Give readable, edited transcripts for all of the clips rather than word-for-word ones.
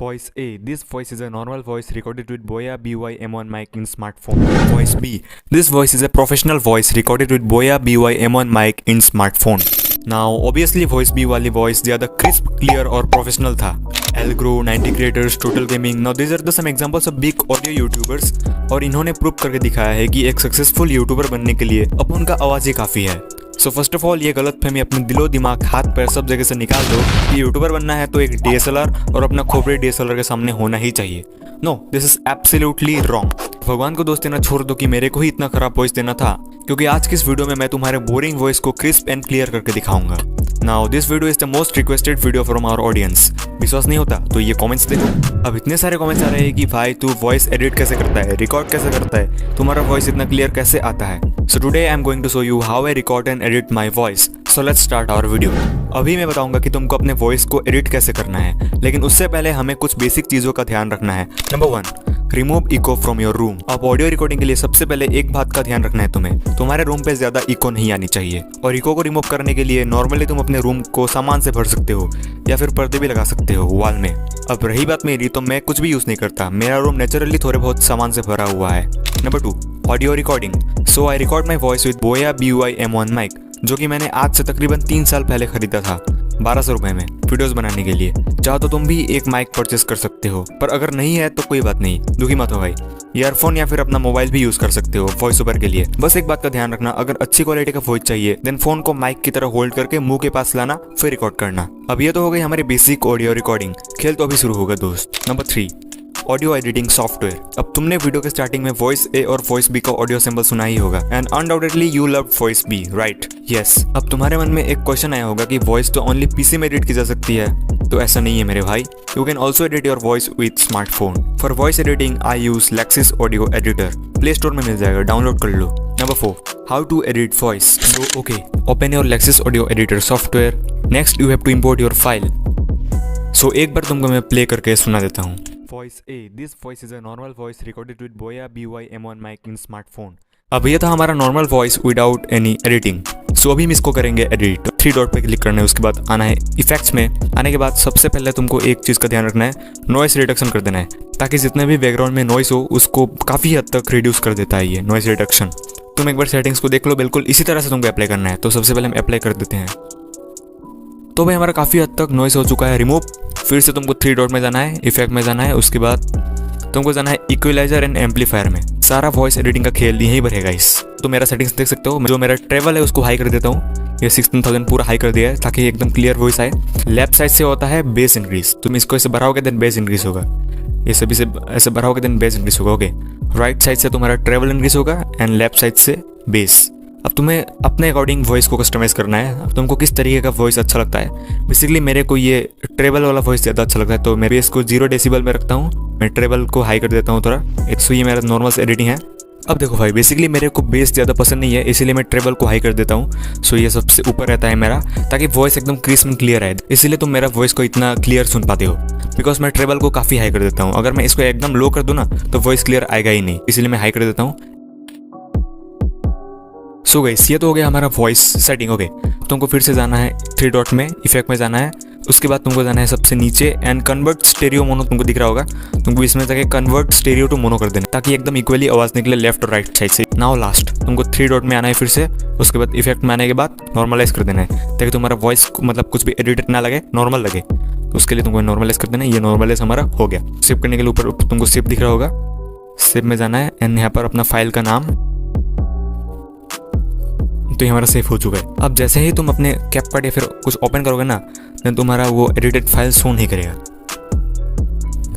Voice A. This voice is a normal voice recorded with Boya BY-M1 mic in smartphone. Voice B. This voice is a professional voice recorded with Boya BY-M1 mic in smartphone. Now, obviously voice B वाली voice ज़्यादा crisp, clear और professional था. Algro, 90 Creators, Total Gaming. Now these are the some examples of big audio YouTubers और इन्होंने prove करके दिखाया है कि एक सक्सेसफुल यूट्यूबर बनने के लिए अब उनका आवाज़ ही काफ़ी है. सो फर्स्ट ऑफ ऑल ये गलतफहमी अपने दिलो दिमाग हाथ पैर सब जगह से निकाल दो कि यूट्यूबर बनना है तो एक DSLR और अपना खोपड़ी DSLR के सामने होना ही चाहिए. No, this is absolutely wrong. भगवान को दोष देना छोड़ दो कि मेरे को ही इतना खराब वॉइस देना था, क्योंकि आज की इस वीडियो में मैं तुम्हारे बोरिंग वॉइस को क्रिस्प एंड क्लियर करके दिखाऊंगा. Now this video is the most requested video from our audience. विश्वास नहीं होता तो ये कमेंट्स देखो. अब इतने सारे कमेंट्स आ रहे हैं कि भाई तू वॉइस एडिट कैसे करता है, रिकॉर्ड कैसे करता है, तुम्हारा वॉइस इतना क्लियर कैसे आता है. So today I am going to show you how I record and edit my voice. So let's start our video. अभी मैं बताऊंगा कि तुमको अपने वॉइस को एडिट कैसे करना है, लेकिन उससे पहले हमें कुछ बेसिक चीजों का ध्यान रखना है. Number 1, remove eco from your room. अब ऑडियो रिकॉर्डिंग के लिए सबसे पहले एक बात का ध्यान रखना है तुम्हें, तुम्हारे रूम पे ज्यादा इको नहीं आनी चाहिए. और इको को रिमूव करने के लिए नॉर्मली तुम अपने रूम को सामान से भर सकते हो या फिर पर्दे भी लगा सकते हो वॉल में. अब रही बात मेरी, तो मैं कुछ भी यूज नहीं करता, मेरा रूम नेचुरली थोड़े बहुत सामान से भरा हुआ है. Number 2, audio recording. So I record my voice with बोया BY-M1 माइक, जो कि मैंने आज से तकरीबन 3 साल पहले खरीदा था 1200 रुपए में वीडियोस बनाने के लिए. चाहो तो तुम भी एक माइक परचेस कर सकते हो, पर अगर नहीं है तो कोई बात नहीं, दुखी मत हो भाई. ईयरफोन या फिर अपना मोबाइल भी यूज कर सकते हो वॉइस ओवर के लिए. बस एक बात का ध्यान रखना, अगर अच्छी क्वालिटी का वॉइस चाहिए देन फोन को माइक की तरह होल्ड करके मुंह के पास लाना फिर रिकॉर्ड करना. अब ये तो हो गई हमारी बेसिक ऑडियो रिकॉर्डिंग. खेल तो अभी शुरू होगा दोस्त. Number 3, audio editing software. अब तुमने वीडियो के स्टार्टिंग में वॉइस ए और वॉइस बी का ऑडियो सिंबल सुना ही होगा, and undoubtedly you love voice B, right? Yes. अब तुम्हारे मन में एक क्वेश्चन आया होगा कि वॉइस तो ओनली पीसी में एडिट की जा सकती है. तो ऐसा नहीं है मेरे भाई. You can also edit your voice with smartphone. For voice editing I use Lexis audio editor. Play store में मिल जाएगा, डाउनलोड कर लो. Number 4, how to edit voice. So okay, open your Lexis audio editor software. Next you have to import your file. So एक बार तुमको मैं play करके सुना देता हूँ. Voice A. This voice is a normal voice recorded with Boya BY-M1 mic in smartphone. अब ये था हमारा normal voice without any editing. So अभी हम इसको करेंगे एडिट. 3 डॉट पे क्लिक करना है, उसके बाद आना है इफेक्ट्स में. आने के बाद सबसे पहले तुमको एक चीज़ का ध्यान रखना है, नॉइस रिडक्शन कर देना है, ताकि जितने भी बैकग्राउंड में नॉइस हो उसको काफ़ी हद तक रिड्यूस कर देता है ये नॉइस रिडक्शन. तुम एक बार सेटिंग्स को देख लो, बिल्कुल इसी तरह से तुमको अप्लाई करना है. तो सबसे पहले हम अप्लाई कर देते हैं. तो भाई हमारा काफ़ी हद तक नॉइस हो चुका है रिमूव. फिर से तुमको 3 डॉट में जाना है, इफेक्ट में जाना है, उसके बाद तुमको जाना है इक्वलाइजर एंड एम्पलीफायर में. सारा वॉइस एडिटिंग का खेल यहीं पर रहेगा इस. तो मेरा सेटिंग्स देख सकते हो, जो मेरा ट्रेवल है उसको हाई कर देता हूँ. ये 16,000 पूरा हाई कर दिया है ताकि एकदम क्लियर वॉइस आए. लेफ्ट साइड से होता है बेस इंक्रीज. तुम इसको ऐसे बढ़ाओगे देन बेस इंक्रीज होगा. ये सभी से ऐसे बढ़ाओगे देन बेस इंक्रीज होगा. ओके, राइट साइड से तुम्हारा ट्रेवल इंक्रीज होगा एंड लेफ्ट साइड से बेस. अब तुम्हें अपने अकॉर्डिंग वॉइस को कस्टमाइज़ करना है. अब तुमको किस तरीके का वॉइस अच्छा लगता है. बेसिकली मेरे को ये ट्रेवल वाला वॉइस ज़्यादा अच्छा लगता है, तो मैं बेस को 0 डेसिबल में रखता हूँ. मैं ट्रेवल को हाई कर देता हूँ थोड़ा. सो ये मेरा नॉर्मल से एडिटिंग है. अब देखो भाई, बेसिकली मेरे को बेस ज़्यादा पसंद नहीं है, इसीलिए मैं ट्रेवल को हाई कर देता हूँ. सो ये सबसे ऊपर रहता है मेरा, ताकि वॉइस एकदम क्रिस्प एंड क्लियर आए. इसीलिए तुम मेरा वॉइस को इतना क्लियर सुन पाते हो, बिकॉज मैं ट्रेवल को काफ़ी हाई कर देता हूँ. अगर मैं इसको एकदम लो कर दूँ ना तो वॉइस क्लियर आएगा ही नहीं, इसीलिए मैं हाई कर देता हूँ. सो गाइस, ये तो हो गया हमारा वॉइस सेटिंग. ओके, तुमको फिर से जाना है 3 डॉट में, इफेक्ट में जाना है. उसके बाद तुमको जाना है सबसे नीचे एंड कन्वर्ट स्टेरियो मोनो. तुमको दिख रहा होगा, तुमको इसमें जाके कन्वर्ट स्टेरियो टू मोनो कर देना, ताकि एकदम इक्वली आवाज़ निकले लेफ्ट और राइट साइड से. नाउ लास्ट तुमको 3 डॉट में आना है फिर से. उसके बाद इफेक्ट में आने के बाद नॉर्मलाइज कर देना है, ताकि तुम्हारा वॉइस मतलब कुछ भी एडिटेड ना लगे, नॉर्मल लगे. तो उसके लिए तुमको नॉर्मलाइज कर देना है. ये नॉर्मलाइज हमारा हो गया. सेव करने के लिए ऊपर तुमको सेव दिख रहा होगा, सेव में जाना है एंड यहाँ पर अपना फाइल का नाम. तो ये हमारा सेव हो चुका है. अब जैसे ही तुम अपने कैपकट या फिर कुछ ओपन करोगे ना, देन तुम्हारा वो एडिटेड फाइल शो नहीं करेगा.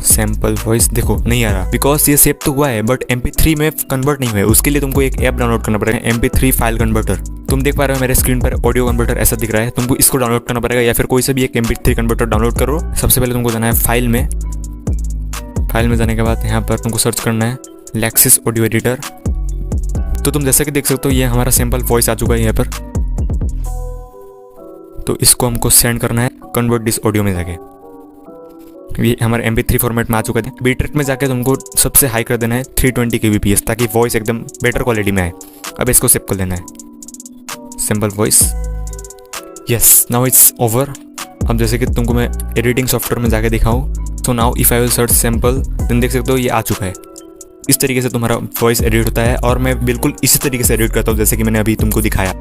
सैम्पल वॉइस देखो नहीं आ रहा, बिकॉज ये सेव तो हुआ है बट MP3 में कन्वर्ट नहीं हुआ है. उसके लिए तुमको एक ऐप डाउनलोड करना पड़ेगा, MP3 फाइल कन्वर्टर. तुम देख पा रहे हो मेरे स्क्रीन पर ऑडियो कन्वर्टर ऐसा दिख रहा है. तुमको इसको डाउनलोड करना पड़ेगा, या फिर कोई से भी एक MP3 कन्वर्टर डाउनलोड करो. सबसे पहले तुमको जाना है फाइल में. फाइल में जाने के बाद यहाँ पर तुमको सर्च करना है लेक्सिस ऑडियो एडिटर. तो तुम जैसा कि देख सकते हो ये हमारा सैम्पल वॉइस आ चुका है यहाँ पर. तो इसको हमको सेंड करना है कन्वर्ट दिस ऑडियो में जाके. ये हमारे MP3 फॉर्मेट में आ चुका है. बीट्रेट में जाके तुमको सबसे हाई कर देना है 320 kbps, ताकि वॉइस एकदम बेटर क्वालिटी में आए. अब इसको सेव कर देना है, sample voice. Yes, now it's over. अब जैसे कि तुमको मैं एडिटिंग सॉफ्टवेयर में जाके दिखाऊँ, so now if I will search sample then देख सकते हो ये आ चुका है। इस तरीके से तुम्हारा वॉइस एडिट होता है और मैं बिल्कुल इसी तरीके से एडिट करता हूँ जैसे कि मैंने अभी तुमको दिखाया।